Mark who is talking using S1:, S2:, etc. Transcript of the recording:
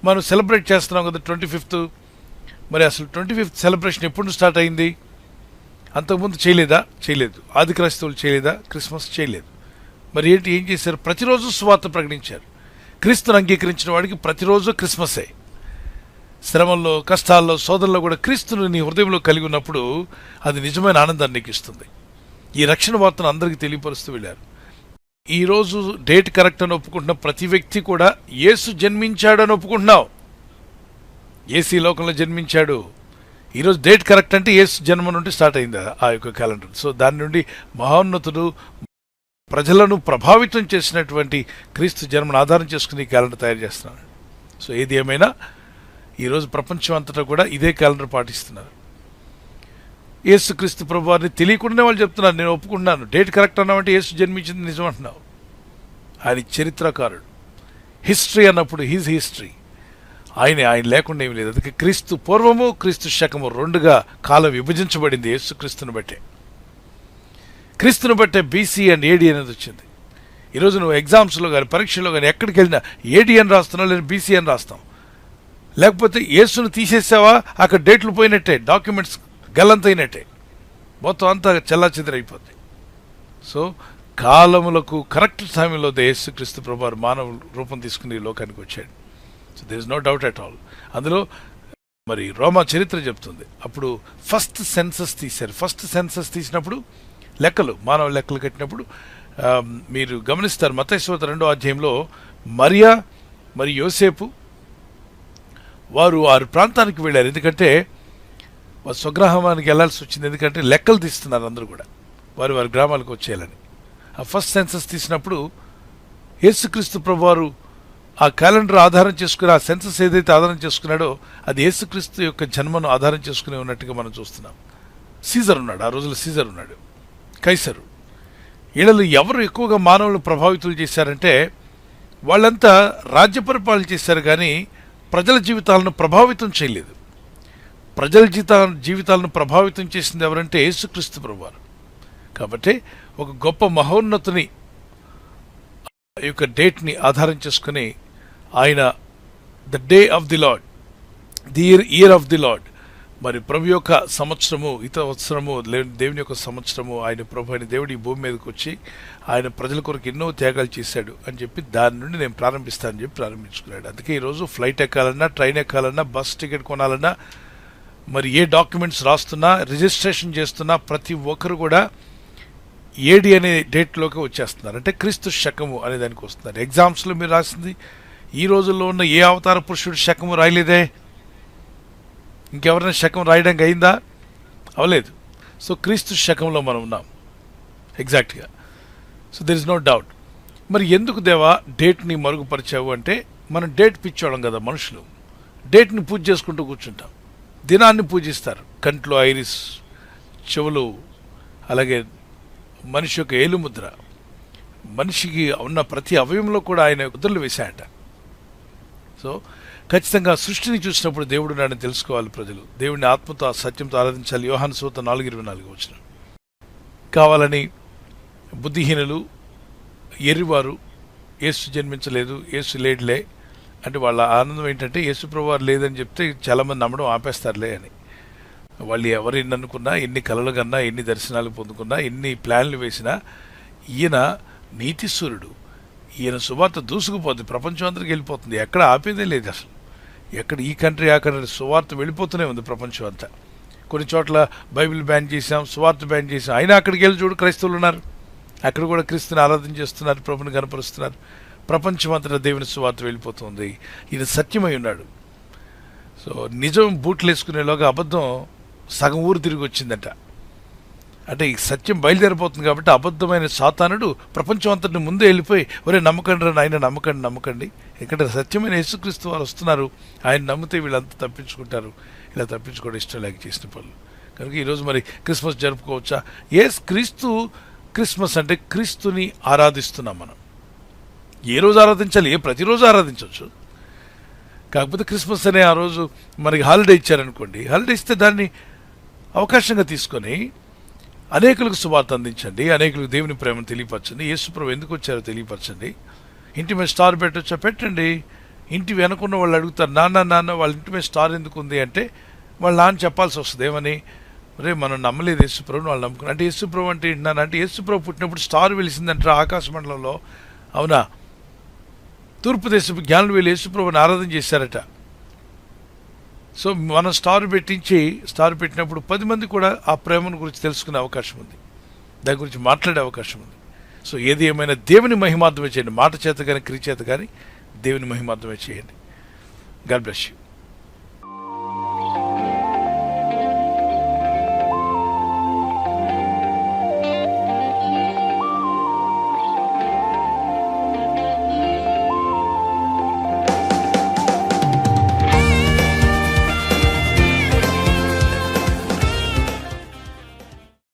S1: మనం సెలబ్రేట్ చేస్తున్నాం కదా 25th. మరి అసలు 25th సెలబ్రేషన్ ఎప్పుడు స్టార్ట్ అయింది? అంతకుముందు చేయలేదు. ఆది క్రైస్తవులు చేయలేదా? క్రిస్మస్ చేయలేదు. మరి ఏం చేశారు? ప్రతిరోజు సువార్త ప్రకటించారు. క్రీస్తుని అంగీకరించిన వాడికి ప్రతిరోజు క్రిస్మసే. శ్రమల్లో, కష్టాల్లో, శోధనలో కూడా క్రీస్తుని నీ హృదయంలో కలిగి ఉన్నప్పుడు అది నిజమైన ఆనందాన్ని నీకు ఇస్తుంది. ఈ రక్షణ వార్తను అందరికీ తెలియపరుస్తూ వెళ్ళారు. ఈరోజు డేట్ కరెక్ట్ అని ఒప్పుకుంటున్న ప్రతి వ్యక్తి కూడా యేసు జన్మించాడని ఒప్పుకుంటున్నావు. యేసు లోకంలో జన్మించాడు. ఈరోజు డేట్ కరెక్ట్ అంటే యేసు జన్మ నుండి స్టార్ట్ అయింది ఆ యొక్క క్యాలెండర్. సో దాని నుండి మహోన్నతుడు ప్రజలను ప్రభావితం చేసినటువంటి క్రీస్తు జన్మను ఆధారం చేసుకుని ఈ క్యాలెండర్ తయారు చేస్తున్నాడు. సో ఏది ఏమైనా ఈరోజు ప్రపంచం అంతటా కూడా ఇదే క్యాలెండర్ పాటిస్తున్నారు. యేసుక్రీస్తు ప్రభువారిని తెలియకుండానే వాళ్ళు చెప్తున్నారు, నేను ఒప్పుకుంటున్నాను. డేట్ కరెక్ట్ అన్నామంటే యేసు జన్మించింది నిజం అంటున్నావు. ఆయన చరిత్రకారుడు. హిస్టరీ అన్నప్పుడు హీజ్ హిస్టరీ. ఆయన లేకుండా ఏమి లేదు. అందుకే క్రీస్తు పూర్వము, క్రీస్తు శకము రెండుగా కాలం విభజించబడింది యేసుక్రీస్తుని బట్టే. క్రీస్తుని బట్టే బీసీ అండ్ ఏడి అనేది వచ్చింది. ఈరోజు నువ్వు ఎగ్జామ్స్లో కానీ పరీక్షలో కానీ ఎక్కడికి వెళ్ళినా ఏడి అని రాస్తున్నావు, లేదా బీసీ అని రాస్తాం. లేకపోతే యేసును తీసేసావా, అక్కడ డేట్లు పోయినట్టే, డాక్యుమెంట్స్ గల్లంతైనట్టే, మొత్తం అంతా చెల్లాచెదరైపోద్ది. సో కాలములకు కరెక్ట్ సమయంలో యేసుక్రీస్తు ప్రభువారు మానవ రూపం తీసుకుని లోకానికి వచ్చాడు. So there is no doubt at all. అందులో మరి రోమా చరిత్ర చెప్తుంది. అప్పుడు ఫస్ట్ సెన్సస్ తీశారు. ఫస్ట్ సెన్సస్ తీసినప్పుడు మానవ లెక్కలు కట్టినప్పుడు మీరు గమనిస్తారు, మత్తయి సువార్త 2వ అధ్యాయంలో మరియా మరి యోసేపు వారు 6 ప్రాంతానికి వెళ్ళారు. ఎందుకంటే వారు స్వగ్రామానికి వెళ్లాల్సి వచ్చింది. ఎందుకంటే లెక్కలు తీస్తున్నారు అందరూ కూడా వారి గ్రామాలకు వచ్చేయాలని. ఆ ఫస్ట్ సెన్సస్ తీసినప్పుడు యేసుక్రీస్తు ప్రభువారు ఆ క్యాలెండర్ ఆధారం చేసుకుని, ఆ సెన్సస్ ఏదైతే ఆధారం చేసుకున్నాడో అది యేసుక్రీస్తు యొక్క జన్మను ఆధారం చేసుకుని ఉన్నట్టుగా మనం చూస్తున్నాం. సీజర్ ఉన్నాడు, ఆ రోజుల్లో సీజర్ ఉన్నాడు, కైసరు. వీళ్ళలో ఎవరు ఎక్కువగా మానవులను ప్రభావితులు చేశారంటే వాళ్ళంతా రాజ్య పరిపాలన చేశారు, కానీ ప్రజల జీవితాలను ప్రభావితం చేయలేదు. ప్రజల జీవితాలను ప్రభావితం చేసింది ఎవరంటే యేసుక్రీస్తు ప్రభువారు. కాబట్టి ఒక గొప్ప మహోన్నతుని యొక్క డేట్ని ఆధారం చేసుకుని ఆయన the day of the lord, the year of the lord, మరి ప్రభు యొక్క సంవత్సరము, సంవత్సరము, దేవుని యొక్క సంవత్సరము, ఆయన ప్రభు అయిన దేవుడు ఈ భూమి మీదకి వచ్చి ఆయన ప్రజల కొరకు ఎన్నో త్యాగాలు చేశాడు అని చెప్పి దాని నుండి నేను ప్రారంభిస్తానని చెప్పి ప్రారంభించుకున్నాడు. అందుకే ఈరోజు ఫ్లైట్ ఎక్కాలన్నా, ట్రైన్ ఎక్కాలన్నా, బస్ టికెట్ కొనాలన్నా, మరి ఏ డాక్యుమెంట్స్ రాస్తున్నా, రిజిస్ట్రేషన్ చేస్తున్నా ప్రతి ఒక్కరు కూడా ఏడి అనే డేట్లోకి వచ్చేస్తున్నారు. అంటే క్రీస్తు శకము అనే దానికి వస్తున్నారు. ఎగ్జామ్స్లో మీరు రాసింది ఈ రోజుల్లో ఉన్న ఏ అవతార పురుషుడు శకము రాయలేదే. ఇంకెవరైనా శకం రాయడానికి అయిందా? అవలేదు. సో క్రీస్తు శకంలో మనం ఉన్నాం ఎగ్జాక్ట్గా. So there is no doubt. మరి ఎందుకు దేవా డేట్ని మరుగుపరిచావు అంటే, మనం డేట్ పిచ్చోడం కదా మనుషులు. డేట్ని పూజ చేసుకుంటూ కూర్చుంటాం. దినాన్ని పూజిస్తారు. కంట్లో ఐరిస్, చెవులు, అలాగే మనిషి యొక్క ఏలుముద్ర, మనిషికి ఉన్న ప్రతి అవయవంలో కూడా ఆయన ముద్రలు వేశాయట. సో ఖచ్చితంగా సృష్టిని చూసినప్పుడు దేవుడు నాడని తెలుసుకోవాలి ప్రజలు. దేవుడిని ఆత్మతో సత్యంతో ఆరాధించాలి. యోహాను సువార్త 4:24 వచనం. కావాలని బుద్ధిహీనులు, ఎర్రివారు యేసు జన్మించలేదు, యేసు లేడులే అంటే వాళ్ళ ఆనందం ఏంటంటే యేసు ప్రభువారు లేదని చెప్తే చాలామంది నమ్మడం ఆపేస్తారులే అని. వాళ్ళు ఎవరు ఎన్ని అనుకున్నా, ఎన్ని కలలు కన్నా, ఎన్ని దర్శనాలు పొందుకున్నా, ఎన్ని ప్లాన్లు వేసినా ఈయన నీతిసూరుడు. ఈయన సువార్త దూసుకుపోతుంది, ప్రపంచం అందరికి వెళ్ళిపోతుంది. ఎక్కడ ఆపేదే లేదు అసలు. ఎక్కడ ఈ కంట్రీ ఆ కంట్రీ సువార్త వెళ్ళిపోతూనే ఉంది ప్రపంచం అంతా. కొన్ని చోట్ల బైబిల్ బ్యాన్ చేసాం, సువార్త బ్యాన్ చేసాం, అయినా అక్కడికి వెళ్ళి చూడు క్రైస్తవులు ఉన్నారు. అక్కడ కూడా క్రీస్తుని ఆరాధన చేస్తున్నారు, ప్రభుని కనపరుస్తున్నారు. ప్రపంచం అంతటా దేవుని సువార్త వెళ్ళిపోతుంది. ఈయన సత్యమై ఉన్నాడు. సో నిజం బూట్లు వేసుకునేలోగా అబద్ధం సగం ఊరు తిరిగి వచ్చిందంట. అంటే ఈ సత్యం బయలుదేరిపోతుంది కాబట్టి అబద్ధమైన సాతానుడు ప్రపంచం అంతటిని ముందే వెళ్ళిపోయి, ఒరే నమ్మకండి రా నాయన, నమ్మకండి. ఇక్కడ సత్యమైన యేసుక్రీస్తు వారు వస్తున్నారు, ఆయన నమ్మితే వీళ్ళంతా తప్పించుకుంటారు. ఇలా తప్పించుకోవడం ఇష్టం లేక చేసిన పనులు. కనుక ఈరోజు మరి క్రిస్మస్ జరుపుకోవచ్చా? క్రిస్మస్ అంటే క్రీస్తుని ఆరాధిస్తున్నాం మనం. ఏ రోజు ఆరాధించాలి? ప్రతిరోజు ఆరాధించవచ్చు. కాకపోతే క్రిస్మస్ అనే ఆ రోజు మనకి హాలిడే ఇచ్చారనుకోండి, హాలిడే ఇస్తే దాన్ని అవకాశంగా తీసుకొని అనేకులకు సువార్త అందించండి, అనేకులకు దేవుని ప్రేమను తెలియపరచండి, యేసుప్రభు ఎందుకు వచ్చారో తెలియపరచండి. ఇంటి మీద స్టార్ పెట్టచ్చా పెట్టండి, ఇంటి వెనకున్న వాళ్ళు అడుగుతారు, నాన్న వాళ్ళ ఇంటి మీద స్టార్ ఎందుకు ఉంది అంటే వాళ్ళ నాన్న చెప్పాల్సి వస్తుంది. ఏమని? రే మనం నమ్మలేదు యేసుప్రభుని, వాళ్ళు నమ్ముకున్నారు. అంటే యేసుప్రభు అంటే ఏంటన్నా అంటే యేసుప్రభు పుట్టినప్పుడు స్టార్ వెలిసిందంటారా ఆకాశ మండలంలో? అవునా? తూర్పు దేశపు జ్ఞానులు వీళ్ళు యేసుప్రభుని ఆరాధన చేశారట. సో మనం స్టార్ పెట్టినప్పుడు 10 మంది కూడా ఆ ప్రేమను గురించి తెలుసుకునే అవకాశం ఉంది, దాని గురించి మాట్లాడే అవకాశం ఉంది. సో ఏది ఏమైనా దేవుని మహిమార్థమే చేయండి, మాట చేత కానీ క్రియ చేత కానీ దేవుని మహిమార్థమే చేయండి. God bless you.